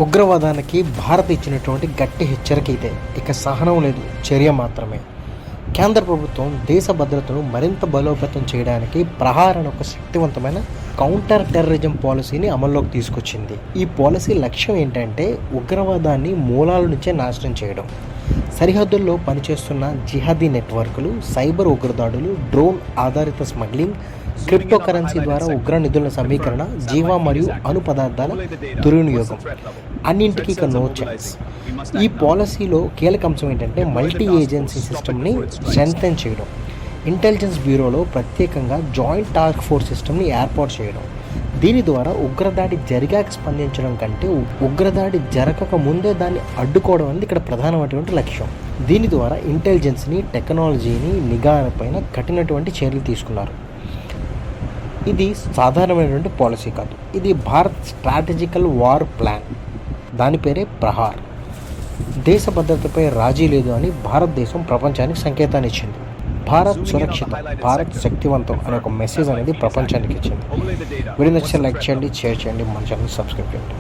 ఉగ్రవాదానికి భారత్ ఇచ్చినటువంటి గట్టి హెచ్చరిక ఇదే. ఇక సహనం లేదు, చర్య మాత్రమే. కేంద్ర ప్రభుత్వం దేశ భద్రతను మరింత బలోపేతం చేయడానికి ప్రహార్ అనే ఒక శక్తివంతమైన కౌంటర్ టెర్రరిజం పాలసీని అమల్లోకి తీసుకొచ్చింది. ఈ పాలసీ లక్ష్యం ఏంటంటే ఉగ్రవాదాన్ని మూలాల నుంచే నాశనం చేయడం. సరిహద్దుల్లో పనిచేస్తున్న జిహాదీ నెట్వర్క్లు, సైబర్ ఉగ్రదాడులు, డ్రోన్ ఆధారిత స్మగ్లింగ్, క్రిప్టో కరెన్సీ ద్వారా ఉగ్ర నిధుల సమీకరణ, జీవ మరియు అణు పదార్థాల దుర్వినియోగం అన్నింటికీ ఇక నో ఛాన్స్. ఈ పాలసీలో కీలక అంశం ఏంటంటే మల్టీ ఏజెన్సీ సిస్టమ్ని స్ట్రెంథెన్ చేయడం, ఇంటెలిజెన్స్ బ్యూరోలో ప్రత్యేకంగా జాయింట్ టాస్క్ ఫోర్స్ సిస్టమ్ని ఏర్పాటు చేయడం. దీని ద్వారా ఉగ్రదాడి జరిగాక స్పందించడం కంటే ఉగ్రదాడి జరగక ముందే దాన్ని అడ్డుకోవడం అనేది ఇక్కడ ప్రధానమైనటువంటి లక్ష్యం. దీని ద్వారా ఇంటెలిజెన్స్ని, టెక్నాలజీని, నిఘాపైన కఠినటువంటి చర్యలు తీసుకున్నారు. ఇది సాధారణమైనటువంటి పాలసీ కాదు, ఇది భారత్ స్ట్రాటజికల్ వార్ ప్లాన్. దాని పేరే ప్రహార్. దేశ భద్రతపై రాజీ లేదు అని భారతదేశం ప్రపంచానికి సంకేతాన్ని ఇచ్చింది. భారత్ సురక్షితం, భారత్ శక్తివంతం అనే ఒక మెసేజ్ అనేది ప్రపంచానికి ఇచ్చింది. వీడియో నచ్చితే లైక్ చేయండి, షేర్ చేయండి, మన ఛానల్ సబ్స్క్రైబ్ చేయండి.